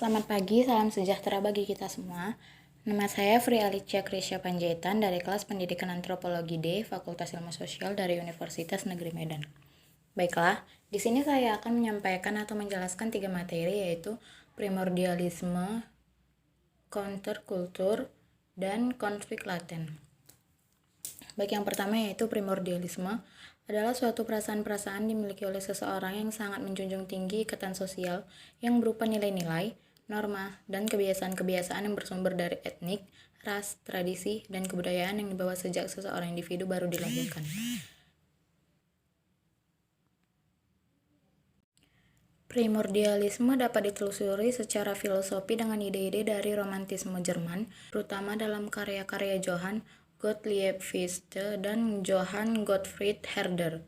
Selamat pagi, salam sejahtera bagi kita semua. Nama saya Fri Alicia Krisya Panjaitan dari kelas Pendidikan Antropologi D, Fakultas Ilmu Sosial dari Universitas Negeri Medan. Baiklah, di sini saya akan menyampaikan atau menjelaskan 3 materi, yaitu primordialisme, counterculture, dan konflik laten. Baik, yang pertama yaitu primordialisme adalah suatu perasaan-perasaan dimiliki oleh seseorang yang sangat menjunjung tinggi ikatan sosial yang berupa nilai-nilai, norma, dan kebiasaan-kebiasaan yang bersumber dari etnik, ras, tradisi, dan kebudayaan yang dibawa sejak seseorang individu baru dilahirkan. Primordialisme dapat ditelusuri secara filosofi dengan ide-ide dari romantisme Jerman, terutama dalam karya-karya Johann Gottlieb Fichte dan Johann Gottfried Herder.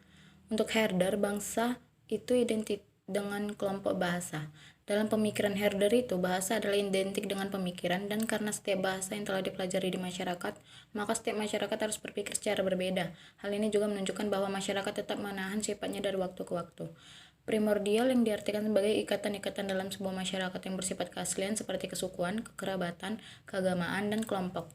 Untuk Herder, bangsa itu identik dengan kelompok bahasa. Dalam pemikiran Herder itu, bahasa adalah identik dengan pemikiran, dan karena setiap bahasa yang telah dipelajari di masyarakat, maka setiap masyarakat harus berpikir secara berbeda. Hal ini juga menunjukkan bahwa masyarakat tetap menahan sifatnya dari waktu ke waktu. Primordial yang diartikan sebagai ikatan-ikatan dalam sebuah masyarakat yang bersifat keaslian seperti kesukuan, kekerabatan, keagamaan, dan kelompok,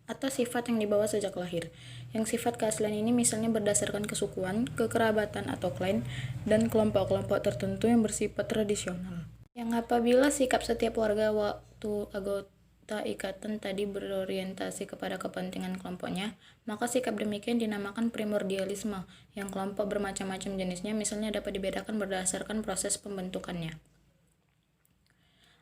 atau sifat yang dibawa sejak lahir. Yang sifat keaslian ini misalnya berdasarkan kesukuan, kekerabatan atau klan, dan kelompok-kelompok tertentu yang bersifat tradisional. Yang apabila sikap setiap warga waktu anggota ikatan tadi berorientasi kepada kepentingan kelompoknya, maka sikap demikian dinamakan primordialisme, yang kelompok bermacam-macam jenisnya misalnya dapat dibedakan berdasarkan proses pembentukannya.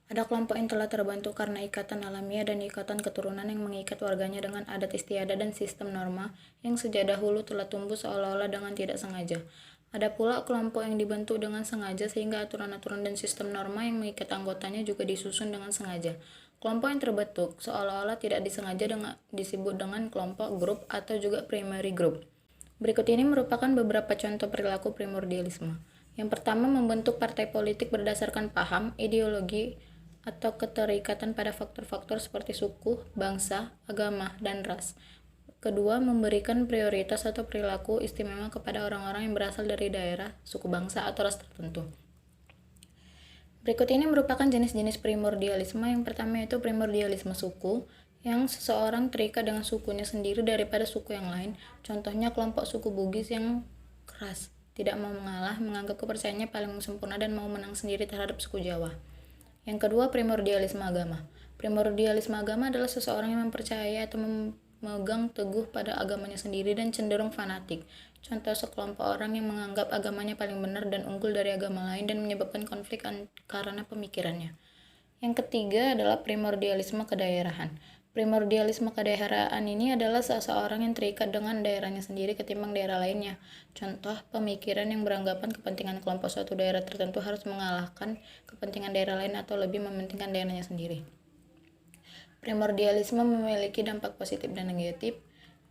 Ada kelompok yang telah terbentuk karena ikatan alamiah dan ikatan keturunan yang mengikat warganya dengan adat istiadat dan sistem norma yang sejak dahulu telah tumbuh seolah-olah dengan tidak sengaja. Ada pula kelompok yang dibentuk dengan sengaja sehingga aturan-aturan dan sistem norma yang mengikat anggotanya juga disusun dengan sengaja. Kelompok yang terbentuk seolah-olah tidak disengaja disebut dengan kelompok grup atau juga primary group. Berikut ini merupakan beberapa contoh perilaku primordialisme. Yang pertama, membentuk partai politik berdasarkan paham, ideologi, atau keterikatan pada faktor-faktor seperti suku, bangsa, agama, dan ras. Kedua, memberikan prioritas atau perilaku istimewa kepada orang-orang yang berasal dari daerah, suku bangsa, atau ras tertentu. Berikut ini merupakan jenis-jenis primordialisme. Yang pertama yaitu primordialisme suku, yang seseorang terikat dengan sukunya sendiri daripada suku yang lain. Contohnya kelompok suku Bugis yang keras, tidak mau mengalah, menganggap kepercayaannya paling sempurna dan mau menang sendiri terhadap suku Jawa. Yang kedua, primordialisme agama. Primordialisme agama adalah seseorang yang mempercayai atau memegang teguh pada agamanya sendiri dan cenderung fanatik. Contoh, sekelompok orang yang menganggap agamanya paling benar dan unggul dari agama lain dan menyebabkan konflik karena pemikirannya. Yang ketiga adalah primordialisme kedaerahan. Primordialisme kedaerahan ini adalah seseorang yang terikat dengan daerahnya sendiri ketimbang daerah lainnya. Contoh, pemikiran yang beranggapan kepentingan kelompok suatu daerah tertentu harus mengalahkan kepentingan daerah lain atau lebih mementingkan daerahnya sendiri. Primordialisme memiliki dampak positif dan negatif.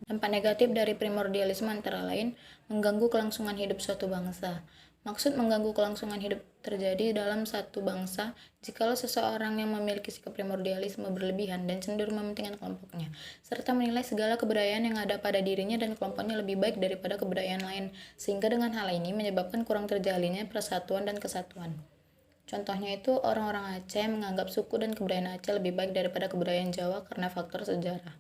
Dampak negatif dari primordialisme antara lain mengganggu kelangsungan hidup suatu bangsa. Maksud mengganggu kelangsungan hidup terjadi dalam satu bangsa jikalau seseorang yang memiliki sikap primordialisme berlebihan dan cenderung mementingkan kelompoknya, serta menilai segala kebudayaan yang ada pada dirinya dan kelompoknya lebih baik daripada kebudayaan lain, sehingga dengan hal ini menyebabkan kurang terjalinnya persatuan dan kesatuan. Contohnya itu orang-orang Aceh menganggap suku dan kebudayaan Aceh lebih baik daripada kebudayaan Jawa karena faktor sejarah.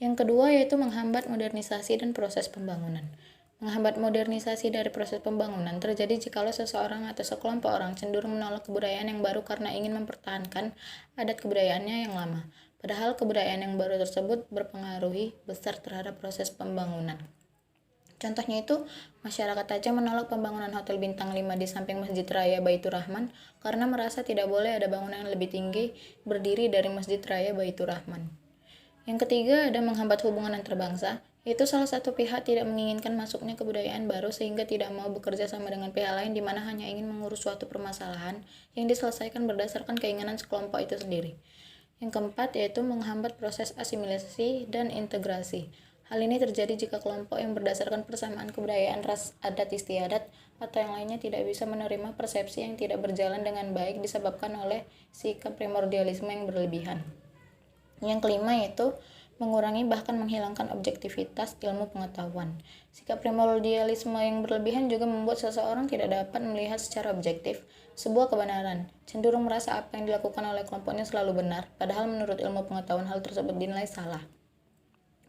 Yang kedua yaitu menghambat modernisasi dan proses pembangunan. Menghambat modernisasi dari proses pembangunan terjadi jikalau seseorang atau sekelompok orang cenderung menolak kebudayaan yang baru karena ingin mempertahankan adat kebudayaannya yang lama, padahal kebudayaan yang baru tersebut berpengaruh besar terhadap proses pembangunan. Contohnya itu, masyarakat Aceh menolak pembangunan Hotel Bintang 5 di samping Masjid Raya Baitur Rahman karena merasa tidak boleh ada bangunan yang lebih tinggi berdiri dari Masjid Raya Baitur Rahman. Yang ketiga ada menghambat hubungan antar bangsa, yaitu salah satu pihak tidak menginginkan masuknya kebudayaan baru sehingga tidak mau bekerja sama dengan pihak lain di mana hanya ingin mengurus suatu permasalahan yang diselesaikan berdasarkan keinginan sekelompok itu sendiri. Yang keempat yaitu menghambat proses asimilasi dan integrasi. Hal ini terjadi jika kelompok yang berdasarkan persamaan kebudayaan, ras, adat istiadat, atau yang lainnya tidak bisa menerima persepsi yang tidak berjalan dengan baik disebabkan oleh sikap primordialisme yang berlebihan. Yang kelima yaitu mengurangi bahkan menghilangkan objektivitas ilmu pengetahuan. Sikap primordialisme yang berlebihan juga membuat seseorang tidak dapat melihat secara objektif Sebuah kebenaran, cenderung merasa apa yang dilakukan oleh kelompoknya selalu benar, padahal menurut ilmu pengetahuan hal tersebut dinilai salah.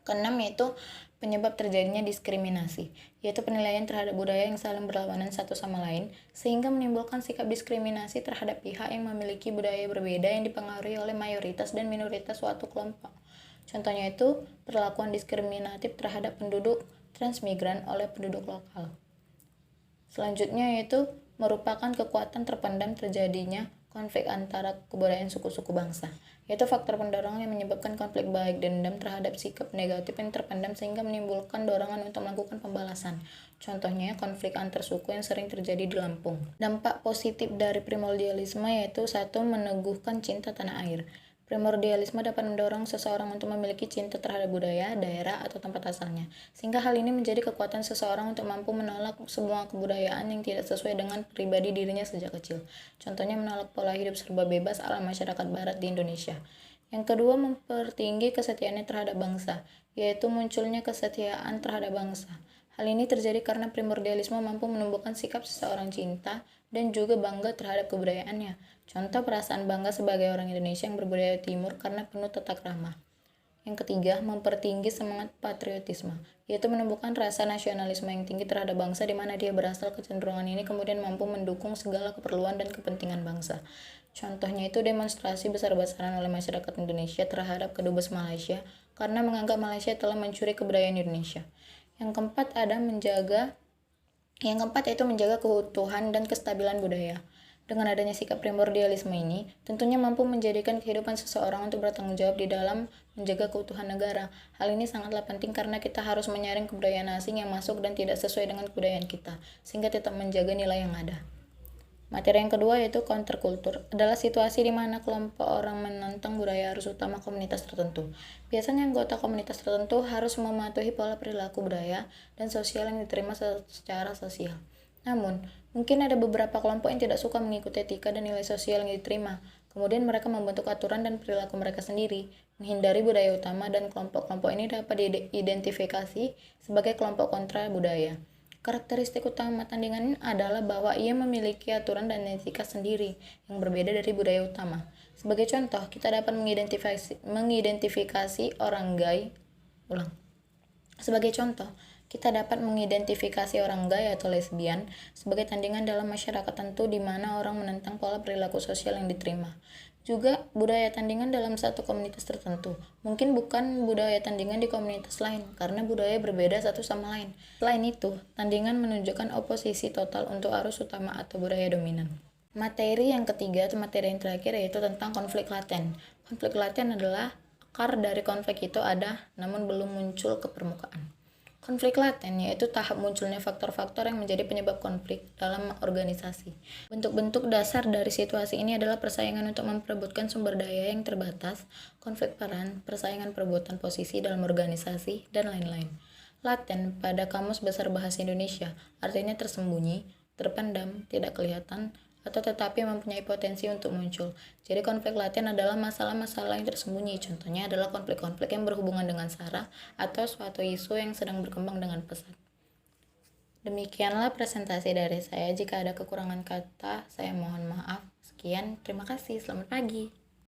Keenam yaitu penyebab terjadinya diskriminasi, yaitu penilaian terhadap budaya yang saling berlawanan satu sama lain, sehingga menimbulkan sikap diskriminasi terhadap pihak yang memiliki budaya berbeda yang dipengaruhi oleh mayoritas dan minoritas suatu kelompok. Contohnya itu perlakuan diskriminatif terhadap penduduk transmigran oleh penduduk lokal. Selanjutnya yaitu merupakan kekuatan terpendam terjadinya konflik antara kebudayaan suku-suku bangsa, yaitu faktor pendorong yang menyebabkan konflik baik dendam terhadap sikap negatif yang terpendam sehingga menimbulkan dorongan untuk melakukan pembalasan. Contohnya konflik antar suku yang sering terjadi di Lampung. Dampak positif dari primordialisme yaitu satu, meneguhkan cinta tanah air. Primordialisme dapat mendorong seseorang untuk memiliki cinta terhadap budaya, daerah, atau tempat asalnya, sehingga hal ini menjadi kekuatan seseorang untuk mampu menolak semua kebudayaan yang tidak sesuai dengan pribadi dirinya sejak kecil. Contohnya menolak pola hidup serba bebas ala masyarakat barat di Indonesia. Yang kedua, mempertinggi kesetiaannya terhadap bangsa, yaitu munculnya kesetiaan terhadap bangsa. Hal ini terjadi karena primordialisme mampu menumbuhkan sikap seseorang cinta dan juga bangga terhadap kebudayaannya. Contoh perasaan bangga sebagai orang Indonesia yang berbudaya timur karena penuh tata krama. Yang ketiga, mempertinggi semangat patriotisme, yaitu menumbuhkan rasa nasionalisme yang tinggi terhadap bangsa di mana dia berasal. Kecenderungan ini kemudian mampu mendukung segala keperluan dan kepentingan bangsa. Contohnya itu demonstrasi besar-besaran oleh masyarakat Indonesia terhadap kedubes Malaysia karena menganggap Malaysia telah mencuri kebudayaan Indonesia. Yang keempat yaitu menjaga keutuhan dan kestabilan budaya. Dengan adanya sikap primordialisme ini, tentunya mampu menjadikan kehidupan seseorang untuk bertanggung jawab di dalam menjaga keutuhan negara. Hal ini sangatlah penting karena kita harus menyaring kebudayaan asing yang masuk dan tidak sesuai dengan kebudayaan kita, sehingga tetap menjaga nilai yang ada. Materi yang kedua yaitu counterculture, adalah situasi di mana kelompok orang menentang budaya arus utama komunitas tertentu. Biasanya anggota komunitas tertentu harus mematuhi pola perilaku budaya dan sosial yang diterima secara sosial. Namun, mungkin ada beberapa kelompok yang tidak suka mengikuti etika dan nilai sosial yang diterima. Kemudian mereka membentuk aturan dan perilaku mereka sendiri, menghindari budaya utama, dan kelompok-kelompok ini dapat diidentifikasi sebagai kelompok kontra budaya. Karakteristik utama tandingan ini adalah bahwa ia memiliki aturan dan etika sendiri yang berbeda dari budaya utama. Sebagai contoh, kita dapat mengidentifikasi orang gay. Sebagai contoh, kita dapat mengidentifikasi orang gay atau lesbian sebagai tandingan dalam masyarakat tertentu di mana orang menentang pola perilaku sosial yang diterima. Juga budaya tandingan dalam satu komunitas tertentu. Mungkin bukan budaya tandingan di komunitas lain karena budaya berbeda satu sama lain. Selain itu, tandingan menunjukkan oposisi total untuk arus utama atau budaya dominan. Materi yang ketiga atau materi yang terakhir yaitu tentang konflik laten. Konflik laten adalah akar dari konflik itu ada namun belum muncul ke permukaan. Konflik laten yaitu tahap munculnya faktor-faktor yang menjadi penyebab konflik dalam organisasi. Bentuk-bentuk dasar dari situasi ini adalah persaingan untuk memperebutkan sumber daya yang terbatas, konflik peran, persaingan perebutan posisi dalam organisasi, dan lain-lain. Laten pada Kamus Besar Bahasa Indonesia artinya tersembunyi, terpendam, tidak kelihatan, atau tetapi mempunyai potensi untuk muncul. Jadi konflik laten adalah masalah-masalah yang tersembunyi. Contohnya adalah konflik-konflik yang berhubungan dengan SARA atau suatu isu yang sedang berkembang dengan pesat. Demikianlah presentasi dari saya. Jika ada kekurangan kata, saya mohon maaf. Sekian, terima kasih. Selamat pagi.